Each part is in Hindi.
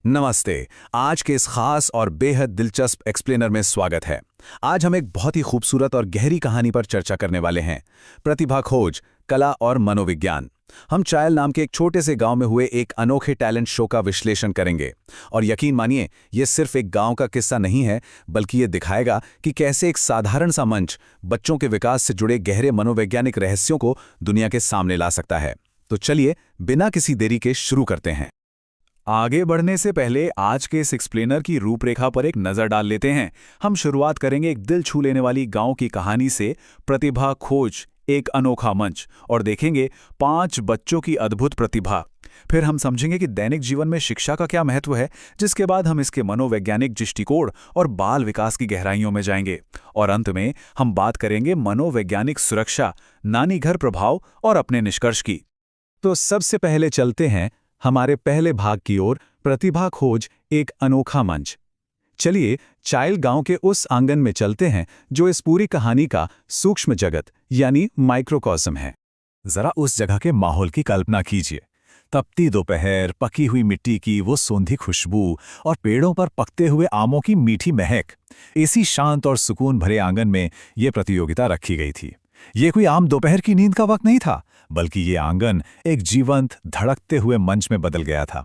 नमस्ते। आज के इस खास और बेहद दिलचस्प एक्सप्लेनर में स्वागत है। आज हम एक बहुत ही खूबसूरत और गहरी कहानी पर चर्चा करने वाले हैं। प्रतिभा खोज, कला और मनोविज्ञान। हम चायल नाम के एक छोटे से गांव में हुए एक अनोखे टैलेंट शो का विश्लेषण करेंगे। और यकीन मानिए, ये सिर्फ एक गांव का किस्सा नहीं है, बल्कि ये दिखाएगा कि कैसे एक साधारण सा मंच बच्चों के विकास से जुड़े गहरे मनोवैज्ञानिक रहस्यों को दुनिया के सामने ला सकता है। तो चलिए, बिना किसी देरी के शुरू करते हैं। आगे बढ़ने से पहले आज के इस एक्सप्लेनर की रूपरेखा पर एक नज़र डाल लेते हैं। हम शुरुआत करेंगे एक दिल छू लेने वाली गांव की कहानी से, प्रतिभा खोज, एक अनोखा मंच, और देखेंगे 5 बच्चों की अद्भुत प्रतिभा। फिर हम समझेंगे कि दैनिक जीवन में शिक्षा का क्या महत्व है, जिसके बाद हम इसके मनोवैज्ञानिक दृष्टिकोण और बाल विकास की गहराइयों में जाएंगे। और अंत में हम बात करेंगे मनोवैज्ञानिक सुरक्षा, नानी घर प्रभाव और अपने निष्कर्ष की। तो सबसे पहले चलते हैं हमारे पहले भाग की ओर, प्रतिभा खोज, एक अनोखा मंच। चलिए चायल गांव के उस आंगन में चलते हैं जो इस पूरी कहानी का सूक्ष्म जगत यानी माइक्रोकॉस्म है। जरा उस जगह के माहौल की कल्पना कीजिए। तपती दोपहर, पकी हुई मिट्टी की वो सोंधी खुशबू और पेड़ों पर पकते हुए आमों की मीठी महक। इसी शांत और सुकून भरे आंगन में ये प्रतियोगिता रखी गई थी। ये कोई आम दोपहर की नींद का वक्त नहीं था, बल्कि ये आंगन एक जीवंत, धड़कते हुए मंच में बदल गया था।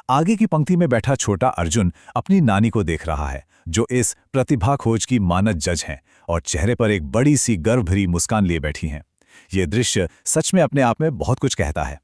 आगे की पंक्ति में बैठा छोटा अर्जुन अपनी नानी को देख रहा है, जो इस प्रतिभा खोज की मानद जज हैं और चेहरे पर एक बड़ी सी गर्व भरी मुस्कान लिए बैठी हैं। ये दृश्य सच में अपने आप में बहुत कुछ कहता है।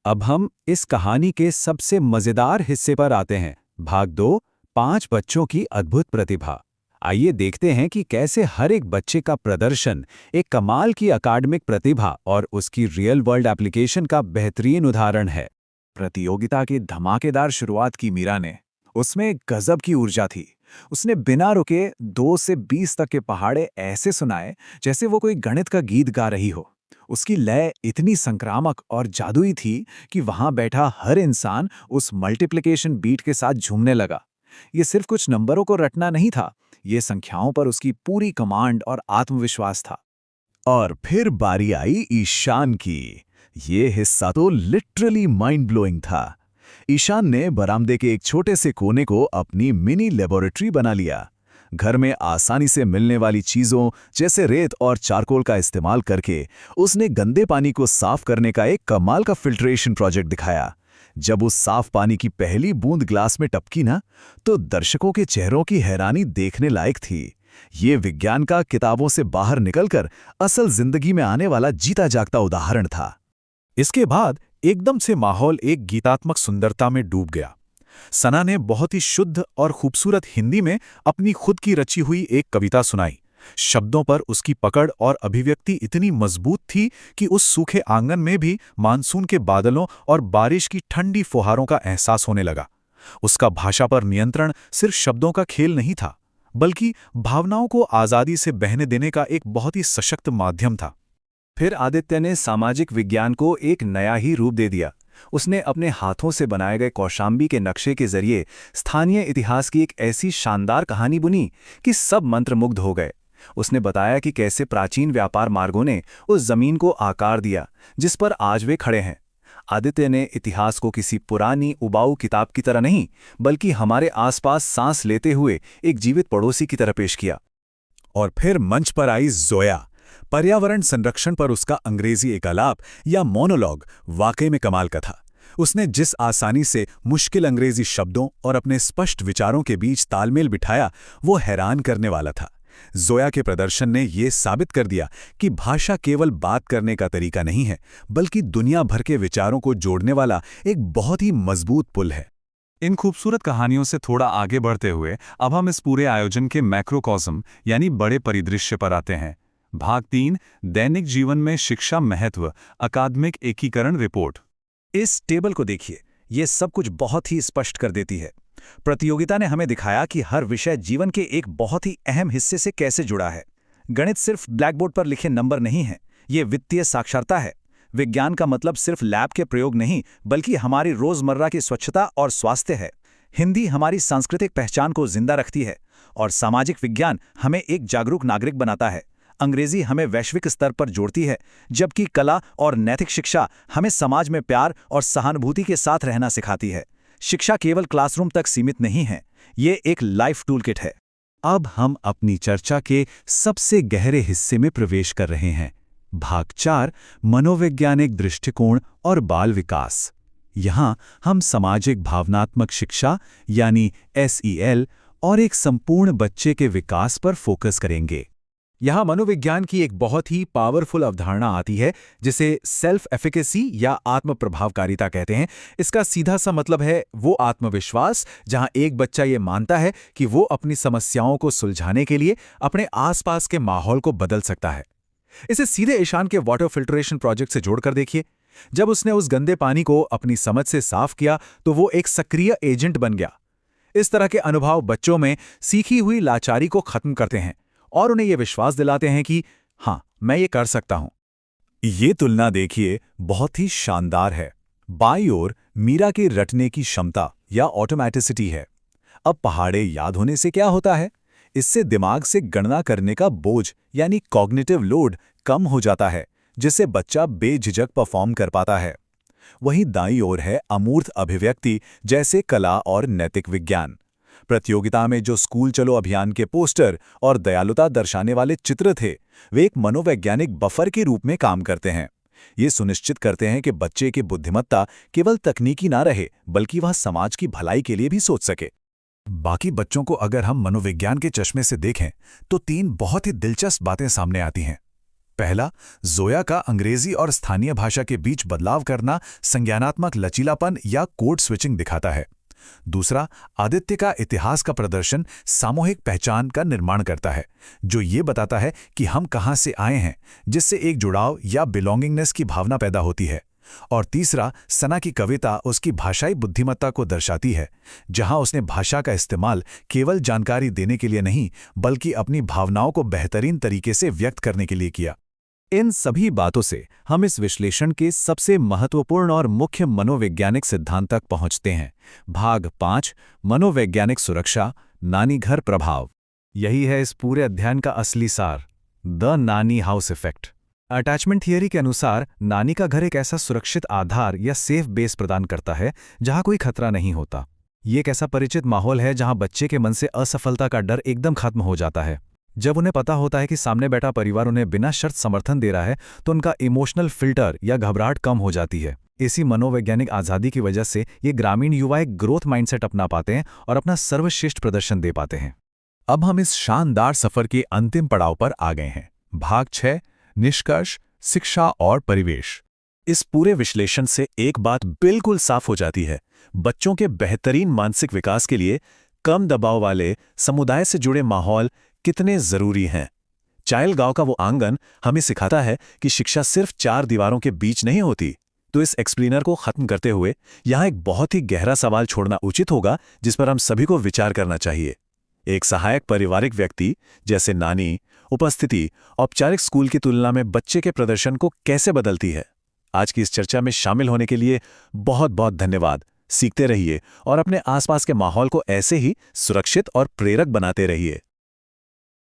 अब हम इस कहानी के सबसे मजेदार हिस्से पर आते हैं। भाग 2, 5 बच्चों की अद्भुत प्रतिभा। आइए देखते हैं कि कैसे हर एक बच्चे का प्रदर्शन एक कमाल की अकादमिक प्रतिभा और उसकी रियल वर्ल्ड एप्लीकेशन का बेहतरीन उदाहरण है। प्रतियोगिता की धमाकेदार शुरुआत की मीरा ने। उसमें एक गजब की ऊर्जा थी। उसने बिना रुके 2 से 20 तक के पहाड़े ऐसे सुनाए जैसे वो कोई गणित का गीत गा रही हो। उसकी लय इतनी संक्रामक और जादुई थी कि वहां बैठा हर इंसान उस मल्टीप्लिकेशन बीट के साथ झूमने लगा। ये सिर्फ कुछ नंबरों को रटना नहीं था, ये संख्याओं पर उसकी पूरी कमांड और आत्मविश्वास था। और फिर बारी आई ईशान की। ये हिस्सा तो लिटरली माइंड ब्लोइंग था। ईशान ने बरामदे के एक छोटे से कोने को अपनी मिनी लेबोरेटरी बना लिया। घर में आसानी से मिलने वाली चीजों जैसे रेत और चारकोल का इस्तेमाल करके उसने गंदे पानी को साफ करने का एक कमाल का फिल्ट्रेशन प्रोजेक्ट दिखाया। जब उस साफ पानी की पहली बूंद ग्लास में टपकी ना, तो दर्शकों के चेहरों की हैरानी देखने लायक थी। ये विज्ञान का किताबों से बाहर निकलकर असल जिंदगी में आने वाला जीता जागता उदाहरण था। इसके बाद एकदम से माहौल एक गीतात्मक सुंदरता में डूब गया। सना ने बहुत ही शुद्ध और खूबसूरत हिंदी में अपनी खुद की रची हुई एक कविता सुनाई। शब्दों पर उसकी पकड़ और अभिव्यक्ति इतनी मजबूत थी कि उस सूखे आंगन में भी मानसून के बादलों और बारिश की ठंडी फुहारों का एहसास होने लगा। उसका भाषा पर नियंत्रण सिर्फ शब्दों का खेल नहीं था, बल्कि भावनाओं को आज़ादी से बहने देने का एक बहुत ही सशक्त माध्यम था। फिर आदित्य ने सामाजिक विज्ञान को एक नया ही रूप दे दिया। उसने अपने हाथों से बनाए गए कौशांबी के नक्शे के जरिए स्थानीय इतिहास की एक ऐसी शानदार कहानी बुनी कि सब मंत्रमुग्ध हो गए। उसने बताया कि कैसे प्राचीन व्यापार मार्गों ने उस जमीन को आकार दिया जिस पर आज वे खड़े हैं। आदित्य ने इतिहास को किसी पुरानी उबाऊ किताब की तरह नहीं, बल्कि हमारे आसपास सांस लेते हुए एक जीवित पड़ोसी की तरह पेश किया। और फिर मंच पर आई जोया। पर्यावरण संरक्षण पर उसका अंग्रेजी एकालाप या मोनोलॉग वाकई में कमाल का था। उसने जिस आसानी से मुश्किल अंग्रेजी शब्दों और अपने स्पष्ट विचारों के बीच तालमेल बिठाया, वो हैरान करने वाला था। जोया के प्रदर्शन ने यह साबित कर दिया कि भाषा केवल बात करने का तरीका नहीं है, बल्कि दुनिया भर के विचारों को जोड़ने वाला एक बहुत ही मजबूत पुल है। इन खूबसूरत कहानियों से थोड़ा आगे बढ़ते हुए अब हम इस पूरे आयोजन के मैक्रोकॉस्म यानी बड़े परिदृश्य पर आते हैं। भाग 3, दैनिक जीवन में शिक्षा महत्व, अकादमिक एकीकरण रिपोर्ट। इस टेबल को देखिए, ये सब कुछ बहुत ही स्पष्ट कर देती है। प्रतियोगिता ने हमें दिखाया कि हर विषय जीवन के एक बहुत ही अहम हिस्से से कैसे जुड़ा है। गणित सिर्फ ब्लैकबोर्ड पर लिखे नंबर नहीं है, ये वित्तीय साक्षरता है। विज्ञान का मतलब सिर्फ लैब के प्रयोग नहीं, बल्कि हमारी रोजमर्रा की स्वच्छता और स्वास्थ्य है। हिंदी हमारी सांस्कृतिक पहचान को जिंदा रखती है और सामाजिक विज्ञान हमें एक जागरूक नागरिक बनाता है। अंग्रेजी हमें वैश्विक स्तर पर जोड़ती है, जबकि कला और नैतिक शिक्षा हमें समाज में प्यार और सहानुभूति के साथ रहना सिखाती है। शिक्षा केवल क्लासरूम तक सीमित नहीं है, ये एक लाइफ टूलकिट है। अब हम अपनी चर्चा के सबसे गहरे हिस्से में प्रवेश कर रहे हैं। भाग 4, मनोवैज्ञानिक दृष्टिकोण और बाल विकास। यहाँ हम सामाजिक भावनात्मक शिक्षा यानी SEL और एक संपूर्ण बच्चे के विकास पर फोकस करेंगे। यहाँ मनोविज्ञान की एक बहुत ही पावरफुल अवधारणा आती है जिसे सेल्फ एफिकेसी या आत्म प्रभावकारिता कहते हैं। इसका सीधा सा मतलब है वो आत्मविश्वास जहाँ एक बच्चा ये मानता है कि वो अपनी समस्याओं को सुलझाने के लिए अपने आसपास के माहौल को बदल सकता है। इसे सीधे ईशान के वाटर फिल्ट्रेशन प्रोजेक्ट से जोड़कर देखिए। जब उसने उस गंदे पानी को अपनी समझ से साफ किया तो वो एक सक्रिय एजेंट बन गया। इस तरह के अनुभव बच्चों में सीखी हुई लाचारी को खत्म करते हैं और उन्हें यह विश्वास दिलाते हैं कि हाँ, मैं ये कर सकता हूं। ये तुलना देखिए, बहुत ही शानदार है। बाईं ओर मीरा की रटने की क्षमता या ऑटोमैटिसिटी है। अब पहाड़े याद होने से क्या होता है? इससे दिमाग से गणना करने का बोझ यानी कॉग्निटिव लोड कम हो जाता है, जिससे बच्चा बेझिझक परफॉर्म कर पाता है। वहीं दाईं ओर है अमूर्त अभिव्यक्ति जैसे कला और नैतिक विज्ञान। प्रतियोगिता में जो स्कूल चलो अभियान के पोस्टर और दयालुता दर्शाने वाले चित्र थे, वे एक मनोवैज्ञानिक बफर के रूप में काम करते हैं। ये सुनिश्चित करते हैं कि बच्चे की बुद्धिमत्ता केवल तकनीकी ना रहे, बल्कि वह समाज की भलाई के लिए भी सोच सके। बाकी बच्चों को अगर हम मनोविज्ञान के चश्मे से देखें तो 3 बहुत ही दिलचस्प बातें सामने आती हैं। पहला, जोया का अंग्रेजी और स्थानीय भाषा के बीच बदलाव करना संज्ञानात्मक लचीलापन या कोड स्विचिंग दिखाता है। दूसरा, आदित्य का इतिहास का प्रदर्शन सामूहिक पहचान का निर्माण करता है, जो ये बताता है कि हम कहाँ से आए हैं, जिससे एक जुड़ाव या बिलोंगिंगनेस की भावना पैदा होती है। और तीसरा, सना की कविता उसकी भाषाई बुद्धिमत्ता को दर्शाती है, जहां उसने भाषा का इस्तेमाल केवल जानकारी देने के लिए नहीं, बल्कि अपनी भावनाओं को बेहतरीन तरीके से व्यक्त करने के लिए किया। इन सभी बातों से हम इस विश्लेषण के सबसे महत्वपूर्ण और मुख्य मनोवैज्ञानिक सिद्धांत तक पहुंचते हैं। भाग 5, मनोवैज्ञानिक सुरक्षा, नानी घर प्रभाव। यही है इस पूरे अध्ययन का असली सार, द नानी हाउस इफेक्ट। अटैचमेंट थियरी के अनुसार नानी का घर एक ऐसा सुरक्षित आधार या सेफ बेस प्रदान करता है जहां कोई खतरा नहीं होता। ये एक ऐसा परिचित माहौल है जहां बच्चे के मन से असफलता का डर एकदम खत्म हो जाता है। जब उन्हें पता होता है कि सामने बैठा परिवार उन्हें बिना शर्त समर्थन दे रहा है, तो उनका इमोशनल फिल्टर या घबराहट कम हो जाती है। इसी मनोवैज्ञानिक आज़ादी की वजह से ये ग्रामीण युवा एक ग्रोथ माइंडसेट अपना पाते हैं और अपना सर्वश्रेष्ठ प्रदर्शन दे पाते हैं। अब हम इस शानदार सफर के अंतिम पड़ाव पर आ गए हैं। भाग 6, निष्कर्ष, शिक्षा और परिवेश। इस पूरे विश्लेषण से एक बात बिल्कुल साफ हो जाती है, बच्चों के बेहतरीन मानसिक विकास के लिए कम दबाव वाले समुदाय से जुड़े माहौल कितने जरूरी हैं। चाइल्ड गांव का वो आंगन हमें सिखाता है कि शिक्षा सिर्फ 4 दीवारों के बीच नहीं होती। तो इस एक्सप्लेनर को खत्म करते हुए यहाँ एक बहुत ही गहरा सवाल छोड़ना उचित होगा, जिस पर हम सभी को विचार करना चाहिए। एक सहायक पारिवारिक व्यक्ति जैसे नानी उपस्थिति औपचारिक स्कूल की तुलना में बच्चे के प्रदर्शन को कैसे बदलती है? आज की इस चर्चा में शामिल होने के लिए बहुत बहुत धन्यवाद। सीखते रहिए और अपने आसपास के माहौल को ऐसे ही सुरक्षित और प्रेरक बनाते रहिए।